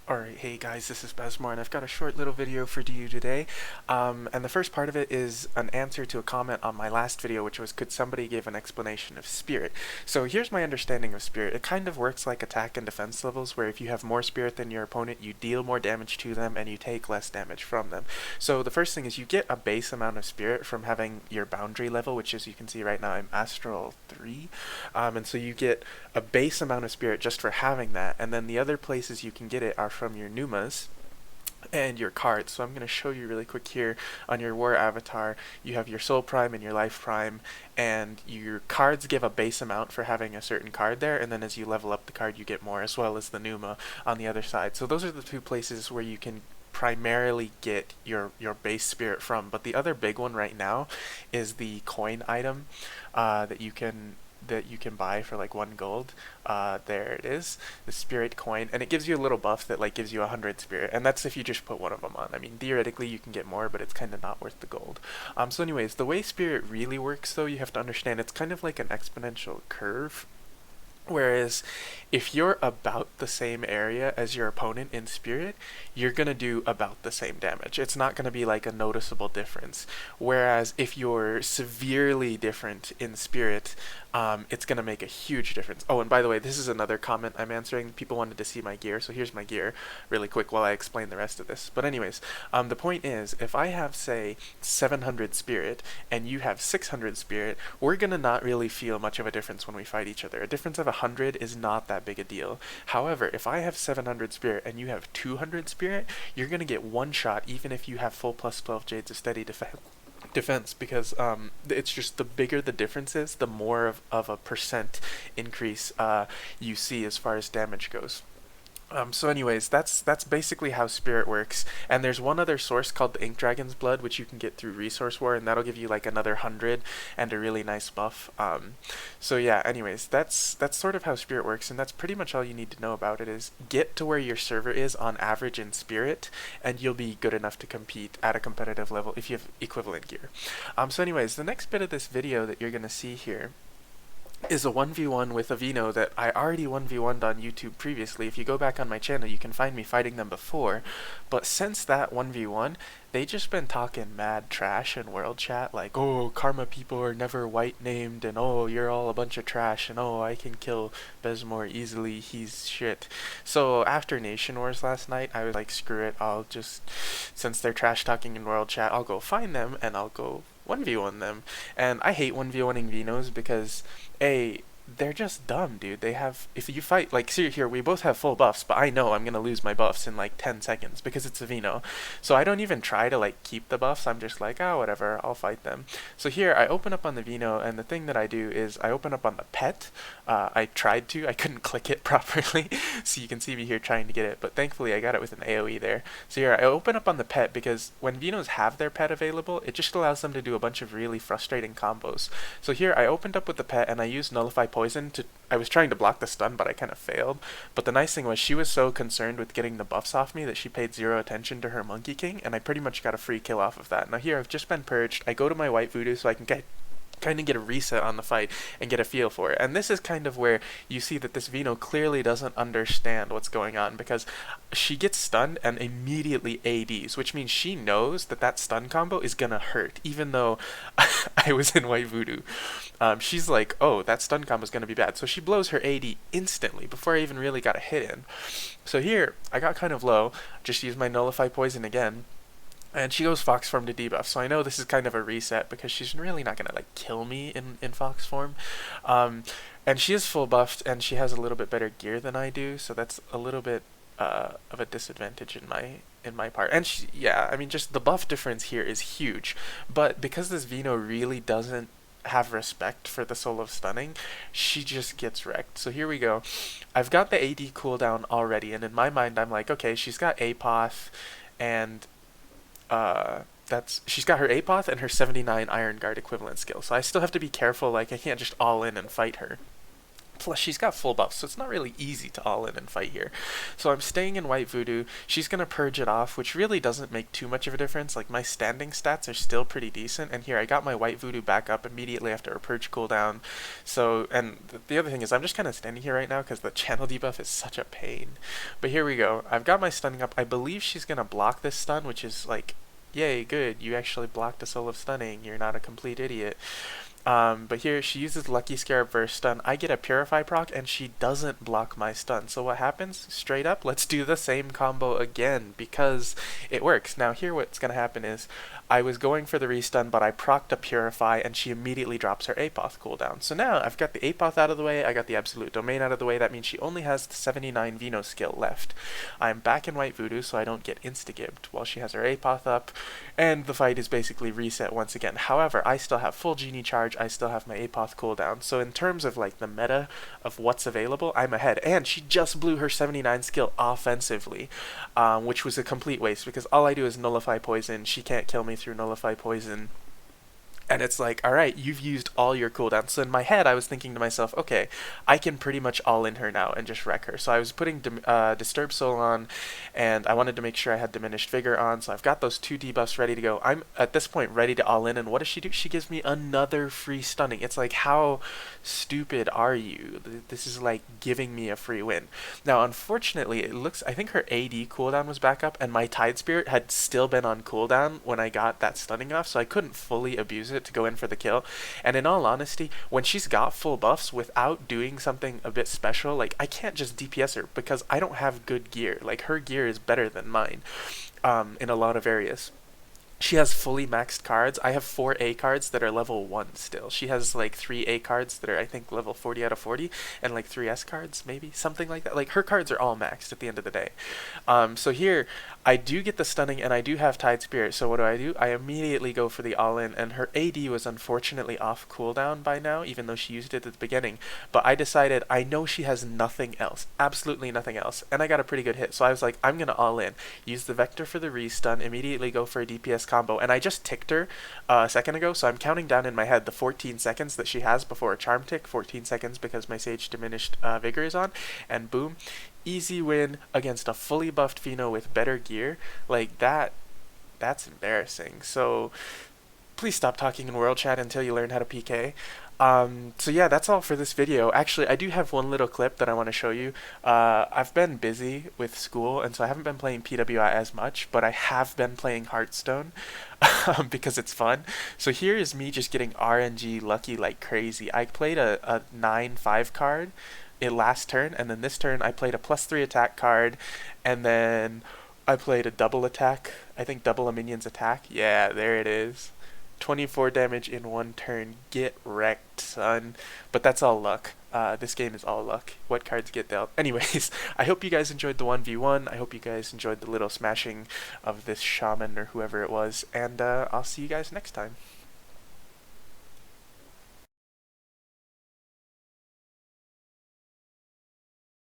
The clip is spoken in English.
Alright, hey guys, this is Bezmor, and I've got a short little video for you today. And the first part of it is an answer to a comment on my last video, which was, could somebody give an explanation of spirit? So here's my understanding of spirit. It kind of works like attack and defense levels, where if you have more spirit than your opponent, you deal more damage to them, and you take less damage from them. So the first thing is you get a base amount of spirit from having your boundary level, which as you can see right now, I'm Astral 3. And so you get a base amount of spirit just for having that, and then the other places you can get it are from your Numas and your cards. So I'm going to show you really quick here on your war avatar. You have your soul prime and your life prime, and your cards give a base amount for having a certain card there, and then as you level up the card you get more, as well as the Numa on the other side. So those are the two places where you can primarily get your base spirit from. But the other big one right now is the coin item that you can buy for like 1 gold. There it is, the spirit coin, and it gives you a little buff that like gives you 100 spirit, and that's if you just put one of them on. I mean, theoretically you can get more, but it's kind of not worth the gold. So anyways, the way spirit really works though, you have to understand it's kind of like an exponential curve. Whereas, if you're about the same area as your opponent in spirit, you're going to do about the same damage. It's not going to be like a noticeable difference. Whereas, if you're severely different in spirit, it's going to make a huge difference. Oh, and by the way, this is another comment I'm answering. People wanted to see my gear, so here's my gear really quick while I explain the rest of this. But anyways, the point is, if I have, say, 700 spirit and you have 600 spirit, we're going to not really feel much of a difference when we fight each other. A difference of 100 is not that big a deal. However, if I have 700 spirit and you have 200 spirit, you're going to get one shot even if you have full plus 12 Jades of Steady defense, because it's just the bigger the difference is, the more of a percent increase you see as far as damage goes. So anyways, that's basically how spirit works. And there's one other source called the Ink Dragon's Blood, which you can get through Resource War, and that'll give you like another 100 and a really nice buff. So yeah, anyways, that's sort of how spirit works, and that's pretty much all you need to know about it. Is get to where your server is on average in spirit, and you'll be good enough to compete at a competitive level if you have equivalent gear. So anyways, the next bit of this video that you're gonna see here is a 1v1 with a Veno that I already 1v1'd on YouTube previously. If you go back on my channel, you can find me fighting them before. But since that 1v1, they just been talking mad trash in world chat, like, oh, Karma people are never white named, and oh, you're all a bunch of trash, and oh, I can kill Bezmor easily, he's shit. So after Nation Wars last night, I was like, screw it, I'll just, since they're trash talking in world chat, I'll go find them and I'll go 1v1 them. And I hate 1v1ing Venos because they're just dumb, dude. They have, if you fight, like, see here, we both have full buffs, but I know I'm gonna lose my buffs in like 10 seconds because it's a Veno. So I don't even try to like keep the buffs, I'm just like, oh, whatever, I'll fight them. So here, I open up on the Veno, and the thing that I do is I open up on the pet. I tried to, I couldn't click it properly, so you can see me here trying to get it, but thankfully I got it with an AoE there. So here, I open up on the pet because when Venos have their pet available, it just allows them to do a bunch of really frustrating combos. So here, I opened up with the pet, and I used Nullify Poison to, I was trying to block the stun, but I kind of failed. But the nice thing was she was so concerned with getting the buffs off me that she paid zero attention to her Monkey King, and I pretty much got a free kill off of that. Now here, I've just been purged. I go to my white voodoo so I can kind of get a reset on the fight and get a feel for it. And this is kind of where you see that this Veno clearly doesn't understand what's going on, because she gets stunned and immediately ADs, which means she knows that that stun combo is gonna hurt, even though I was in white voodoo. She's like, oh, that stun combo is gonna be bad, so she blows her AD instantly before I even really got a hit in. So here, I got kind of low, just used my Nullify Poison again, and she goes Fox form to debuff, so I know this is kind of a reset because she's really not gonna like kill me in Fox form. And she is full buffed, and she has a little bit better gear than I do, so that's a little bit of a disadvantage in my part. And yeah, I mean, just the buff difference here is huge. But because this Veno really doesn't have respect for the soul of stunning, she just gets wrecked. So here we go. I've got the AD cooldown already, and in my mind I'm like, okay, she's got Apoth, and she's got her Apoth and her 79 Iron Guard equivalent skill, so I still have to be careful, like I can't just all in and fight her. Plus, she's got full buffs, so it's not really easy to all in and fight here. So I'm staying in white voodoo. She's going to purge it off, which really doesn't make too much of a difference. Like, my standing stats are still pretty decent. And here, I got my white voodoo back up immediately after a purge cooldown. So, and the other thing is, I'm just kind of standing here right now because the channel debuff is such a pain. But here we go. I've got my stunning up. I believe she's going to block this stun, which is like, yay, good. You actually blocked a soul of stunning. You're not a complete idiot. But here she uses Lucky Scarab for a stun. I get a Purify proc and she doesn't block my stun. So what happens? Straight up, let's do the same combo again because it works. Now here what's going to happen is I was going for the restun, but I procced a Purify and she immediately drops her Apoth cooldown. So now I've got the Apoth out of the way, I got the Absolute Domain out of the way. That means she only has the 79 Veno skill left. I'm back in white voodoo so I don't get insta-gibbed while she has her Apoth up, and the fight is basically reset once again. However, I still have full Genie charge, I still have my Apoth cooldown, so in terms of like the meta of what's available, I'm ahead. And she just blew her 79 skill offensively, which was a complete waste because all I do is nullify poison. She can't kill me through nullify poison. And it's like, alright, you've used all your cooldowns. So in my head, I was thinking to myself, okay, I can pretty much all in her now and just wreck her. So I was putting Disturb Soul on, and I wanted to make sure I had Diminished Vigor on. So I've got those 2 debuffs ready to go. I'm, at this point, ready to all in. And what does she do? She gives me another free stunning. It's like, how stupid are you? This is like giving me a free win. Now, unfortunately, it looks, I think her AD cooldown was back up, and my Tide Spirit had still been on cooldown when I got that stunning off. So I couldn't fully abuse it to go in for the kill. And in all honesty, when she's got full buffs without doing something a bit special, like I can't just DPS her because I don't have good gear. Like her gear is better than mine in a lot of areas. She has fully maxed cards. I have 4 A cards that are level 1 still. She has like 3 A cards that are, I think, level 40 out of 40, and like 3 S cards, maybe, something like that. Like, her cards are all maxed at the end of the day. So here, I do get the stunning, and I do have Tide Spirit, so what do? I immediately go for the all-in, and her AD was unfortunately off cooldown by now, even though she used it at the beginning. But I decided, I know she has nothing else, absolutely nothing else, and I got a pretty good hit. So I was like, I'm gonna all-in, use the Vector for the restun, immediately go for a DPS combo, and I just ticked her a second ago, so I'm counting down in my head the 14 seconds that she has before a charm tick, 14 seconds because my Sage Diminished Vigor is on, and boom, easy win against a fully buffed Veno with better gear. Like, that's embarrassing. So please stop talking in world chat until you learn how to PK. So yeah, that's all for this video. Actually, I do have one little clip that I want to show you. I've been busy with school, and so I haven't been playing PWI as much, but I have been playing Hearthstone because it's fun. So here is me just getting RNG lucky like crazy. I played a 9/5 card last turn, and then this turn I played a +3 attack card, and then I played a double attack. I think double a minion's attack. Yeah, there it is. 24 damage in 1 turn. Get wrecked, son. But that's all luck. This game is all luck. What cards get dealt. Anyways, I hope you guys enjoyed the 1v1. I hope you guys enjoyed the little smashing of this shaman or whoever it was. And I'll see you guys next time.